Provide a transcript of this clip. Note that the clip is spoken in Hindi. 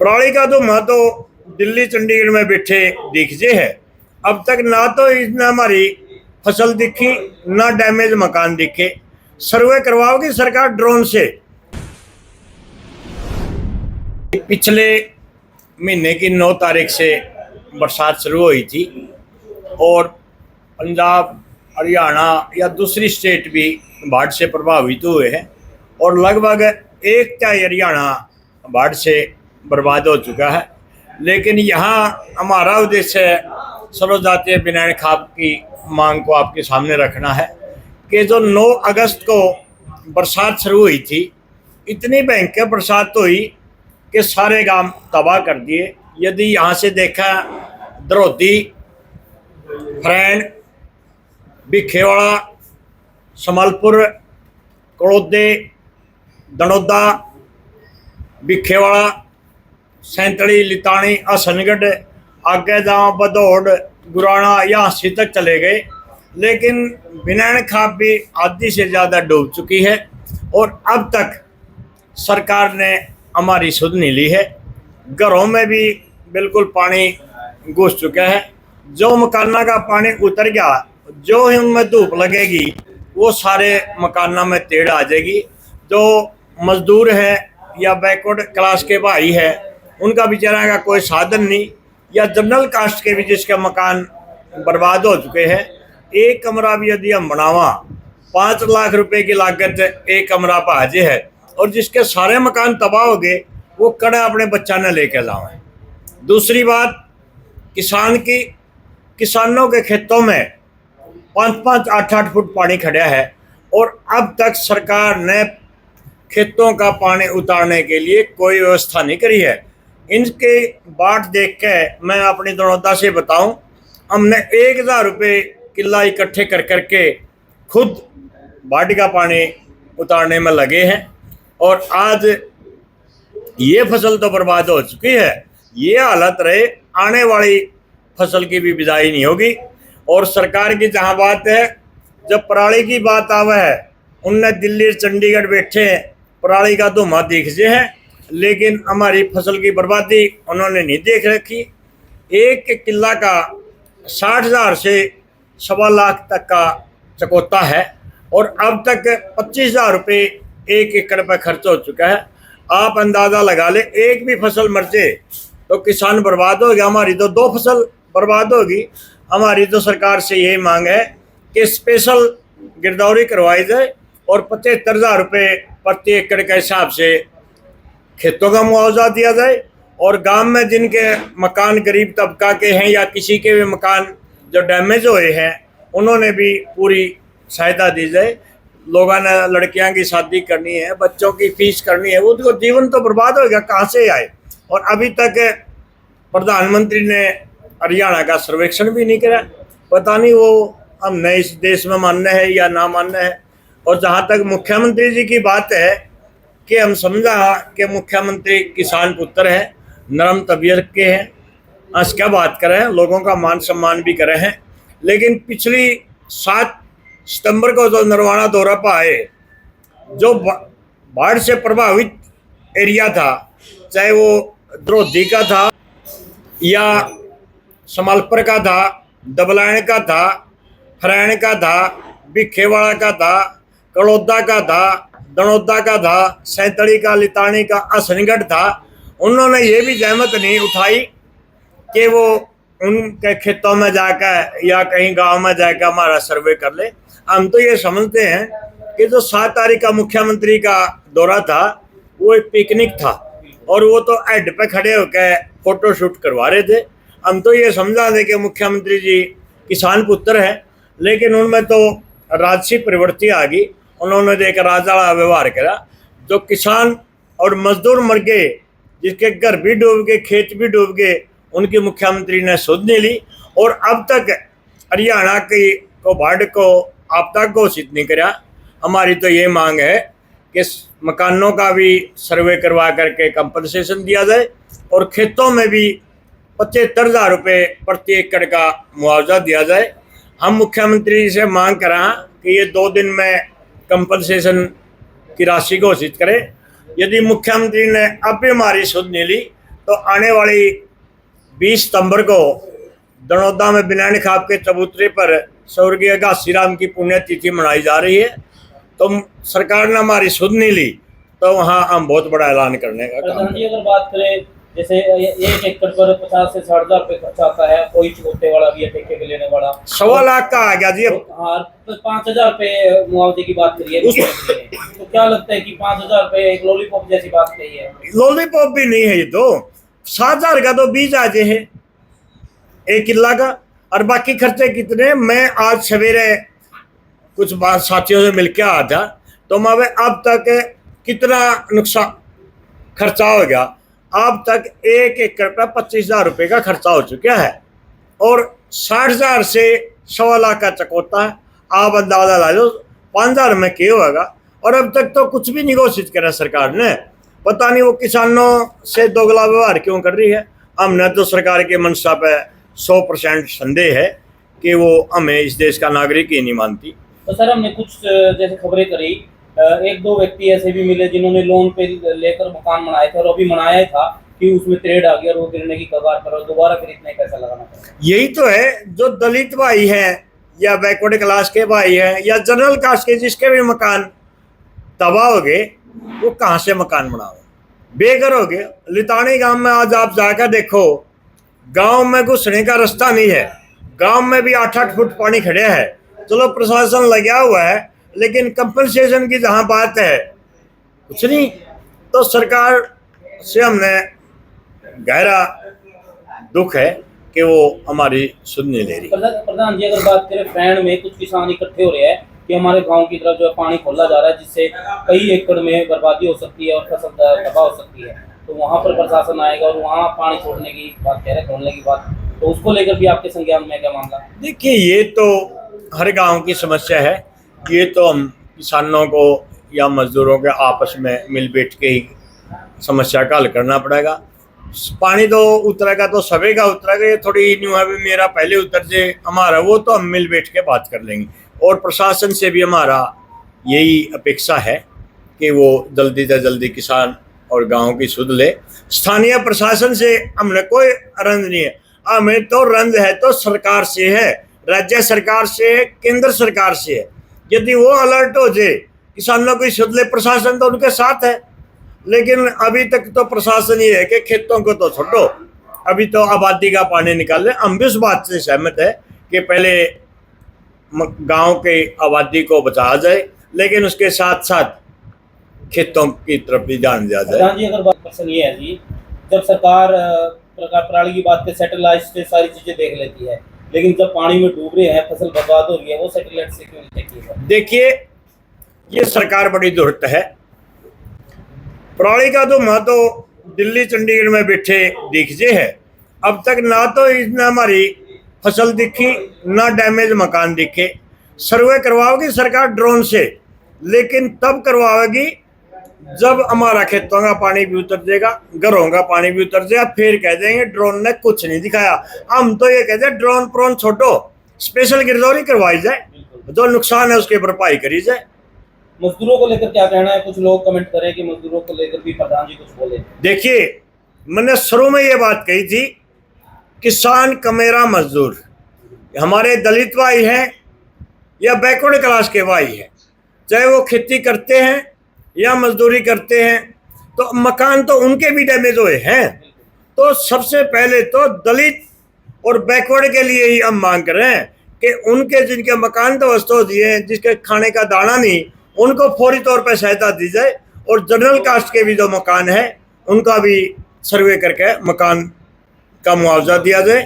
पराली का तो मैं तो दिल्ली चंडीगढ़ में बैठे दिखजे है। अब तक ना तो इसने हमारी फसल दिखी ना डैमेज मकान दिखे। सर्वे करवाओगी सरकार ड्रोन से। पिछले महीने की 9 तारीख से बरसात शुरू हुई थी और पंजाब हरियाणा या दूसरी स्टेट भी बाढ़ से प्रभावित हुए हैं और लगभग 1/3 हरियाणा बाढ़ से बर्बाद हो चुका है। लेकिन यहाँ हमारा उद्देश्य सर्वजातीय विनयन खाप की मांग को आपके सामने रखना है कि जो 9 अगस्त को बरसात शुरू हुई थी, इतनी भयंकर बरसात हुई कि सारे गांव तबाह कर दिए। यदि यहाँ से देखा द्रोधी, फरैन, भिखेवाड़ा, समलपुर, कड़ौदे, दनौदा, भिखेवाड़ा, सैंतड़ी, लितानी, हसनगढ़, आगे जहाँ बदौड़, गुराना यहाँ से तक चले गए। लेकिन विनयन खाप भी आधी से ज़्यादा डूब चुकी है और अब तक सरकार ने हमारी सुध नहीं ली है। घरों में भी बिल्कुल पानी घुस चुका है। जो मकाना का पानी उतर गया, जो ही उनमें धूप लगेगी वो सारे मकाना में तेड़ आ जाएगी। जो मजदूर है या बैकवर्ड क्लास के भाई है, उनका बेचारा का कोई साधन नहीं, या जनरल कास्ट के भी जिसके मकान बर्बाद हो चुके हैं। एक कमरा भी यदि हम बनावा 5 लाख रुपए की लागत एक कमरा भाजे है और जिसके सारे मकान तबाह हो गए, वो कड़ा अपने बच्चा ने लेके जावे। दूसरी बात किसान की, किसानों के खेतों में 5-5, 8-8 फुट पानी खड़ा है और अब तक सरकार ने खेतों का पानी उतारने के लिए कोई व्यवस्था नहीं करी है। इनके बाट देख के मैं अपनी दृढ़ता से बताऊं, हमने 1000 रुपये किला इकट्ठे कर करके खुद बाढ़ का पानी उतारने में लगे हैं और आज ये फसल तो बर्बाद हो चुकी है। ये हालत रहे, आने वाली फसल की भी बिजाई नहीं होगी। और सरकार की जहाँ बात है, जब पराली की बात आवे है, उनने दिल्ली चंडीगढ़ बैठे पराली का धुआं दिखजे है, लेकिन हमारी फसल की बर्बादी उन्होंने नहीं देख रखी। एक किला का 60,000 से 1.25 लाख तक का चकोता है और अब तक 25,000 रुपये 1 एकड़ पर खर्च हो चुका है। आप अंदाज़ा लगा ले, एक भी फसल मर जाए तो किसान बर्बाद हो गया, हमारी तो 2 फसल बर्बाद होगी। हमारी तो सरकार से यही मांग है कि स्पेशल गिरदौरी करवाई जाए और 75,000 रुपये प्रति एकड़ के हिसाब से खेतों का मुआवजा दिया जाए और गांव में जिनके मकान गरीब तबका के हैं या किसी के भी मकान जो डैमेज हुए हैं, उन्होंने भी पूरी सहायता दी जाए। लोगों ने लड़कियां की शादी करनी है, बच्चों की फीस करनी है, वो तो जीवन तो बर्बाद हो गया, कहाँ से आए। और अभी तक प्रधानमंत्री ने हरियाणा का सर्वेक्षण भी नहीं करा। पता नहीं वो हमने इस देश में मानना है या ना मानना है। और जहाँ तक मुख्यमंत्री जी की बात है कि हम समझा कि मुख्यमंत्री किसान पुत्र है, नरम तबीयत के हैं, हंस क्या बात करें, लोगों का मान सम्मान भी करे हैं। लेकिन पिछली 7 सितंबर को जो नरवाना दौरा पर आए, जो बाढ़ से प्रभावित एरिया था, चाहे वो द्रोधी का था या समलपुर का था, दबलायन का था, फरैन का था, भिखेवाड़ा का था, कड़ौदा का था, दनौदा का था, सैंतड़ी का, लितानी का, हसनगढ़ था, उन्होंने ये भी जहमत नहीं उठाई कि वो उनके खेतों में जाकर या कहीं गांव में जाकर हमारा सर्वे कर ले। हम तो ये समझते हैं कि जो 7 तारीख का मुख्यमंत्री का दौरा था, वो एक पिकनिक था और वो तो हेड पे खड़े होकर फोटो शूट करवा रहे थे। हम तो ये समझा थे कि मुख्यमंत्री जी किसान पुत्र हैं, लेकिन उनमें तो राजसी प्रवृत्ति आ गई। उन्होंने देख राजाला व्यवहार करा। जो किसान और मजदूर मर गए, जिसके घर भी डूब गए, खेत भी डूब गए, उनकी मुख्यमंत्री ने सुध नहीं ली और अब तक हरियाणा की को बाढ़ को आपदा घोषित नहीं करा। हमारी तो ये मांग है कि मकानों का भी सर्वे करवा करके कंपनसेशन दिया जाए और खेतों में भी 75,000 रुपये प्रति एकड़ का मुआवजा दिया जाए। हम मुख्यमंत्री से मांग करा कि ये 2 दिन में कंपनसेशन की राशि घोषित करें। यदि मुख्यमंत्री ने अब भी हमारी सुध नहीं ली तो आने वाली 20 सितंबर को दनौदा में बिनानी खाप के चबूतरे पर स्वर्गीय घासीराम की पुण्यतिथि मनाई जा रही है। तो सरकार ने हमारी सुध नहीं ली, तो वहाँ हम बहुत बड़ा ऐलान करने का काम प्रधान जी, अगर बात करें जैसे 1 एकड़ पर 50 से 60 हजार रुपये खर्च आता है, कोई चुकौते वाला भी है, ठेके पे लेने वाला 1.25 लाख का आ गया जी। अब तो 5,000 रुपये मुआवजे की बात करिए तो क्या लगता है कि 5,000 रुपये एक लॉलीपॉप जैसी बात कही है? लॉलीपॉप भी नहीं है ये, तो 7,000 का तो बीज आजे है 1 किला का, और बाकी खर्चे कितने। मैं आज सवेरे कुछ बात साथियों से मिलकर आया था, तो मैं अब तक कितना नुकसान खर्चा हो गया, अब तक 1 एकड़ पर 25,000 रुपये का खर्चा हो चुका है, और 60,000 से 1.25 लाख का चकोता है। आप अंदाजा ला लो 5,000 में क्या होगा। और अब तक तो कुछ भी नहीं घोषित करा सरकार ने, पता नहीं वो किसानों से दोगला व्यवहार क्यों कर रही है। हमने तो सरकार के मंशा पे 100% संदेह है कि वो हमें इस देश का नागरिक ही नहीं मानती। तो सर, हमने कुछ जैसे खबरें करी, 1-2 व्यक्ति ऐसे भी मिले जिन्होंने लोन पे लेकर मकान बनाए थे, और अभी बनाया था कि उसमें त्रेड़ आ गया और वो गिरने की कगार पर, और दोबारा फिर इतना पैसा लगाना पड़ा। यही तो है, जो दलित भाई है या बैकवर्ड क्लास के भाई है या जनरल कास्ट के, जिसके भी मकान तबाह हो गए, वो कहाँ से मकान बनाओ, बेघर हो गए। लितानी गांव में आज आप जाकर देखो, गांव में घुसने का रास्ता नहीं है, गांव में भी 8-8 फुट पानी खड़े है। चलो प्रशासन लगा हुआ है, लेकिन कंपनसेशन की जहां बात है कुछ नहीं। तो सरकार से हमने गहरा दुख है कि वो हमारी सुध नहीं ले रही। प्रधान जी, अगर बात करें फैन में कुछ किसान इकट्ठे हो रहे हैं कि हमारे गांव की तरफ जो है पानी खोला जा रहा है, जिससे कई एकड़ में बर्बादी हो सकती है और फसल तबाह हो सकती है, तो वहां पर प्रशासन आएगा और वहां पानी छोड़ने की बात कह रहे, खोलने की बात, तो उसको लेकर भी आपके संज्ञान में क्या मामला? देखिए, ये तो हर गांव की समस्या है, ये तो हम किसानों को या मजदूरों के आपस में मिल बैठ के ही समस्या का हल करना पड़ेगा। पानी तो उतरेगा तो सभी का उतरेगा, ये थोड़ी न्यू है भी मेरा पहले उतर से हमारा, वो तो हम मिल बैठ के बात कर लेंगे। और प्रशासन से भी हमारा यही अपेक्षा है कि वो जल्दी से जल्दी किसान और गाँव की सुध ले। स्थानीय प्रशासन से हमने कोई रंज नहीं है, हमें तो रंज है तो सरकार से है, राज्य सरकार से है, केंद्र सरकार से है। यदि वो अलर्ट हो जाए, किसानों की सुध ले, प्रशासन तो उनके साथ है। लेकिन अभी तक तो प्रशासन ये है कि खेतों को तो छोड़ो, अभी तो आबादी का पानी निकाल ले। हम भी उस बात से सहमत है कि पहले गांव के आबादी को बचाया जाए, लेकिन उसके साथ साथ खेतों की तरफ भी ध्यान दिया जाए। जी, अगर बात क्वेश्चन ये है जी, जब सरकार प्रणाली की बात पे सैटेलाइट से सारी चीजें देख लेती है, लेकिन जब पानी में डूब रहे हैं, फसल बर्बाद हो रही है, वो सैटेलाइट से क्यों नहीं देखती है? देखिए, ये सरकार बड़ी दुर्त है। प्रणाली का तो मैं तो दिल्ली चंडीगढ़ में बैठे दिखजे है, अब तक ना तो इसने हमारी फसल दिखी, ना डैमेज मकान दिखे। सर्वे करवाओगी सरकार ड्रोन से, लेकिन तब करवाएगी जब हमारा खेतों का पानी भी उतर जाएगा, घरों का पानी भी उतर जाएगा, फिर कह देंगे ड्रोन ने कुछ नहीं दिखाया। हम तो ये कहते हैं ड्रोन प्रोन छोड़ो, स्पेशल गिरदौरी करवाई जाए, जो नुकसान है उसकी भरपाई करी जाए। मजदूरों को लेकर क्या कहना है? कुछ लोग कमेंट करें कि मजदूरों को लेकर भी प्रधान जी कुछ बोले। देखिए, मैंने शुरू में ये बात कही थी, किसान कमेरा मजदूर, हमारे दलित भाई हैं या बैकवर्ड क्लास के भाई हैं, चाहे वो खेती करते हैं या मजदूरी करते हैं, तो मकान तो उनके भी डैमेज हुए हैं। तो सबसे पहले तो दलित और बैकवर्ड के लिए ही हम मांग कर रहे हैं कि उनके जिनके मकान ध्वस्त हो दिए हैं, जिसके खाने का दाना नहीं, उनको फौरी तौर पर सहायता दी जाए। और जनरल कास्ट के भी जो मकान है, उनका भी सर्वे करके मकान का मुआवजा दिया जाए।